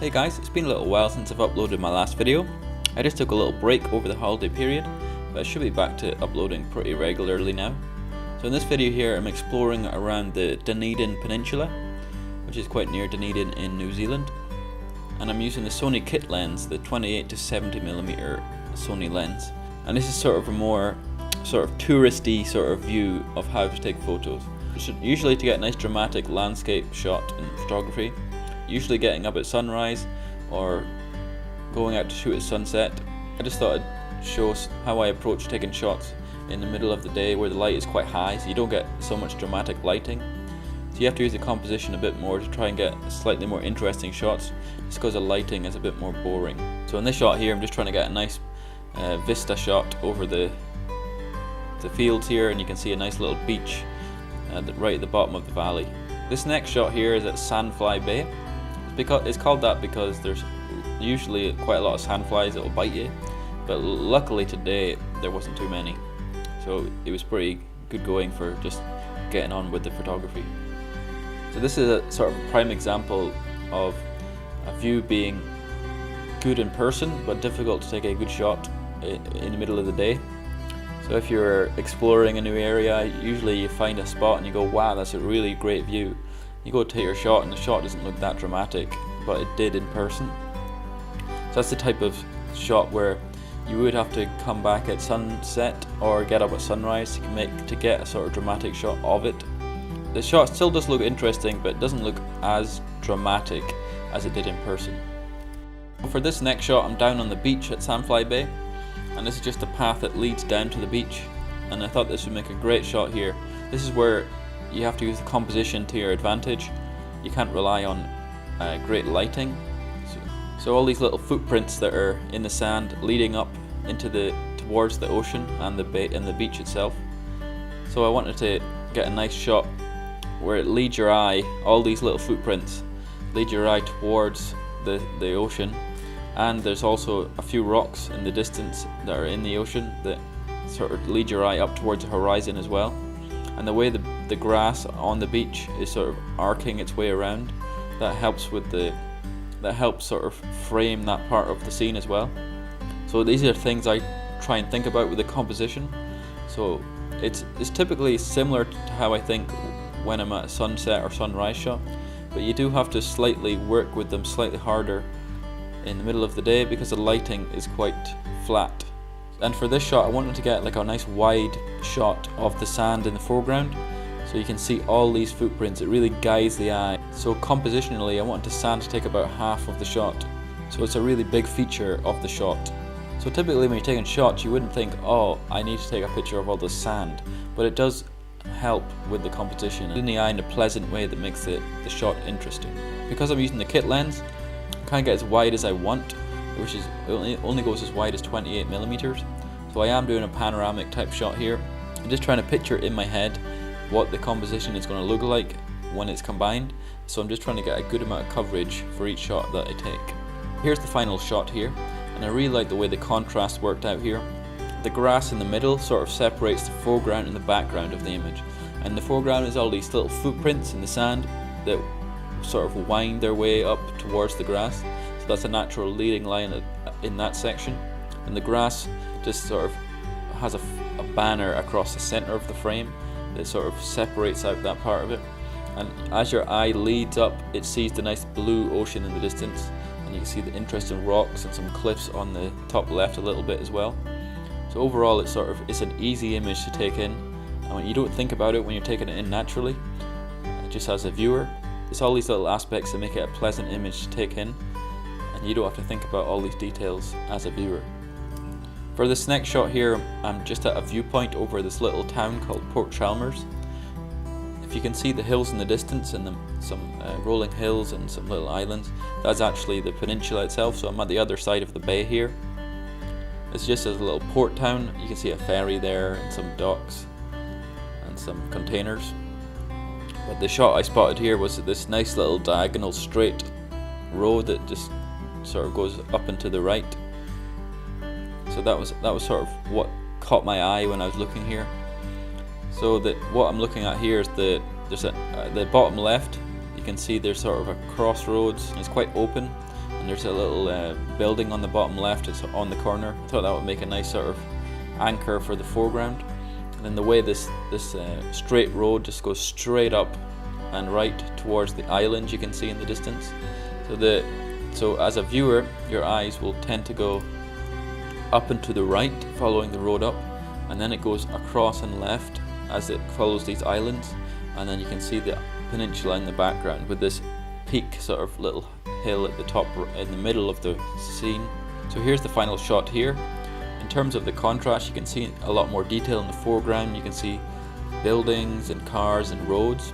Hey guys, it's been a little while since I've uploaded my last video. I just took a little break over the holiday period, but I should be back to uploading pretty regularly now. So in this video here I'm exploring around the Dunedin peninsula, which is quite near Dunedin in New Zealand. And I'm using the Sony kit lens, the 28 to 70mm Sony lens. And this is sort of a more touristy sort of view of how to take photos. Usually to get a nice dramatic landscape shot in photography, usually getting up at sunrise or going out to shoot at sunset. I just thought I'd show how I approach taking shots in the middle of the day where the light is quite high, so you don't get so much dramatic lighting. So you have to use the composition a bit more to try and get slightly more interesting shots, just because the lighting is a bit more boring. So in this shot here I'm just trying to get a nice vista shot over the fields here, and you can see a nice little beach right at the bottom of the valley. This next shot here is at Sandfly Bay. It's called that because there's usually quite a lot of sandflies that will bite you, but luckily today there wasn't too many, so it was pretty good going for just getting on with the photography. So this is a sort of a prime example of a view being good in person but difficult to take a good shot in the middle of the day. So if you're exploring a new area, usually you find a spot and you go, wow, that's a really great view. You go take your shot and the shot doesn't look that dramatic, but it did in person. So that's the type of shot where you would have to come back at sunset or get up at sunrise to get a sort of dramatic shot of it. The shot still does look interesting, but it doesn't look as dramatic as it did in person. For this next shot, I'm down on the beach at Sandfly Bay, and this is just the path that leads down to the beach, and I thought this would make a great shot here. This is where you have to use the composition to your advantage. You can't rely on great lighting. So all these little footprints that are in the sand leading up towards the ocean and the bay and the beach itself. So I wanted to get a nice shot where it leads your eye, all these little footprints lead your eye towards the ocean, and there's also a few rocks in the distance that are in the ocean that sort of lead your eye up towards the horizon as well. And the way the grass on the beach is sort of arcing its way around, that helps sort of frame that part of the scene as well. So these are things I try and think about with the composition. So it's typically similar to how I think when I'm at a sunset or sunrise shot, but you do have to slightly work with them slightly harder in the middle of the day because the lighting is quite flat. And for this shot I wanted to get like a nice wide shot of the sand in the foreground, so you can see all these footprints. It really guides the eye. So compositionally I wanted the sand to take about half of the shot, so it's a really big feature of the shot. So typically when you're taking shots you wouldn't think, oh, I need to take a picture of all the sand, but it does help with the composition in the eye in a pleasant way that makes the shot interesting. Because I'm using the kit lens, I can't get as wide as I want, which is only goes as wide as 28mm. So I am doing a panoramic type shot here. I'm just trying to picture in my head what the composition is going to look like when it's combined. So I'm just trying to get a good amount of coverage for each shot that I take. Here's the final shot here, and I really like the way the contrast worked out here. The grass in the middle sort of separates the foreground and the background of the image, and the foreground is all these little footprints in the sand that sort of wind their way up towards the grass. So that's a natural leading line in that section, and the grass just sort of has a banner across the center of the frame that sort of separates out that part of it. And as your eye leads up, it sees the nice blue ocean in the distance, and you can see the interesting rocks and some cliffs on the top left a little bit as well. So overall it's an easy image to take in, and when you don't think about it when you're taking it in naturally, just as a viewer, it's all these little aspects that make it a pleasant image to take in, and you don't have to think about all these details as a viewer. For this next shot here, I'm just at a viewpoint over this little town called Chalmers. If you can see the hills in the distance and some rolling hills and some little islands, that's actually the peninsula itself, so I'm at the other side of the bay here. It's just a little port town. You can see a ferry there and some docks and some containers. But the shot I spotted here was this nice little diagonal straight road that just sort of goes up and to the right. So that was sort of what caught my eye when I was looking here. So what I'm looking at here is the bottom left. You can see there's sort of a crossroads. It's quite open, and there's a little building on the bottom left. It's on the corner. I thought that would make a nice sort of anchor for the foreground. And then the way this straight road just goes straight up and right towards the island you can see in the distance. So as a viewer, your eyes will tend to go up and to the right, following the road up, and then it goes across and left as it follows these islands, and then you can see the peninsula in the background with this peak sort of little hill at the top in the middle of the scene. So here's the final shot here. In terms of the contrast, you can see a lot more detail in the foreground. You can see buildings and cars and roads.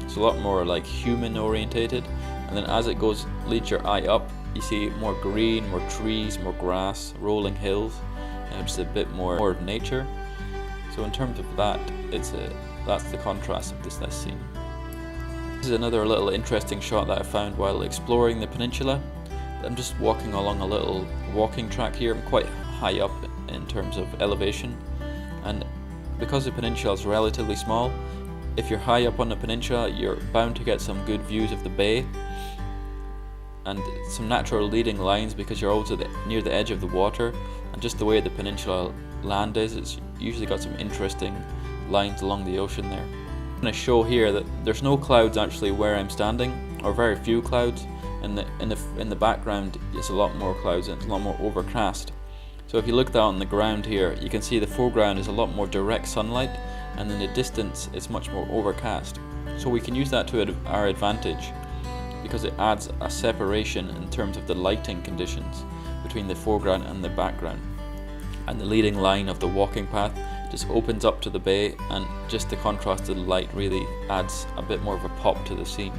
It's a lot more like human orientated, and then as it goes, leads your eye up, you see more green, more trees, more grass, rolling hills, and just a bit more of nature. So in terms of that, that's the contrast of this scene. This is another little interesting shot that I found while exploring the peninsula. I'm just walking along a little walking track here. I'm quite high up in terms of elevation, and because the peninsula is relatively small, if you're high up on the peninsula, you're bound to get some good views of the bay and some natural leading lines, because you're also near the edge of the water, and just the way the peninsula land is, it's usually got some interesting lines along the ocean there. I'm going to show here that there's no clouds actually where I'm standing, or very few clouds, and in the background it's a lot more clouds and it's a lot more overcast. So if you look down on the ground here, you can see the foreground is a lot more direct sunlight, and in the distance it's much more overcast. So we can use that to our advantage, because it adds a separation in terms of the lighting conditions between the foreground and the background. And the leading line of the walking path just opens up to the bay, and just the contrast of the light really adds a bit more of a pop to the scene.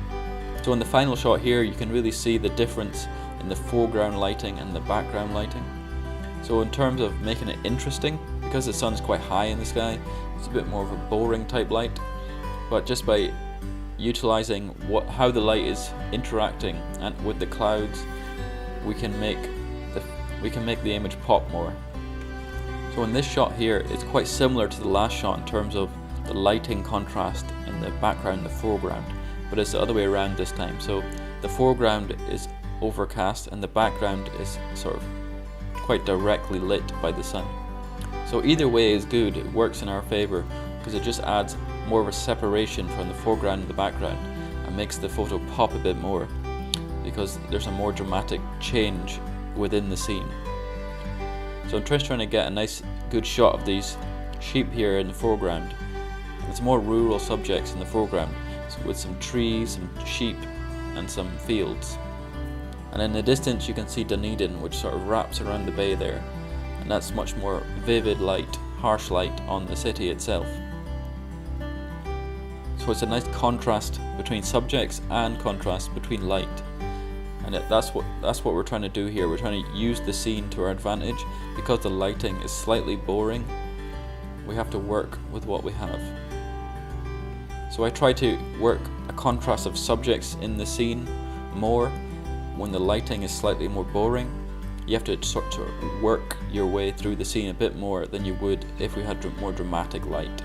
So in the final shot here, you can really see the difference in the foreground lighting and the background lighting. So in terms of making it interesting, because the sun's quite high in the sky, it's a bit more of a boring type light, but just by utilizing how the light is interacting and with the clouds, we can make the image pop more. So in this shot here, it's quite similar to the last shot in terms of the lighting contrast in the background and the foreground, but it's the other way around this time. So the foreground is overcast and the background is sort of quite directly lit by the sun. So either way is good. It works in our favor because it just adds more of a separation from the foreground and the background and makes the photo pop a bit more, because there's a more dramatic change within the scene. So I'm just trying to get a nice good shot of these sheep here in the foreground. It's more rural subjects in the foreground, with some trees, some sheep and some fields. And in the distance you can see Dunedin, which sort of wraps around the bay there, and that's much more vivid light, harsh light on the city itself. So it's a nice contrast between subjects and contrast between light, and that's what we're trying to do here. We're trying to use the scene to our advantage. Because the lighting is slightly boring, we have to work with what we have. So I try to work a contrast of subjects in the scene more when the lighting is slightly more boring. You have to sort of work your way through the scene a bit more than you would if we had more dramatic light.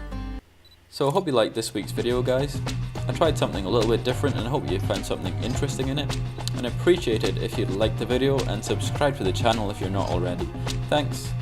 So I hope you liked this week's video, guys. I tried something a little bit different and I hope you found something interesting in it. And I appreciate it if you'd like the video and subscribe to the channel if you're not already. Thanks.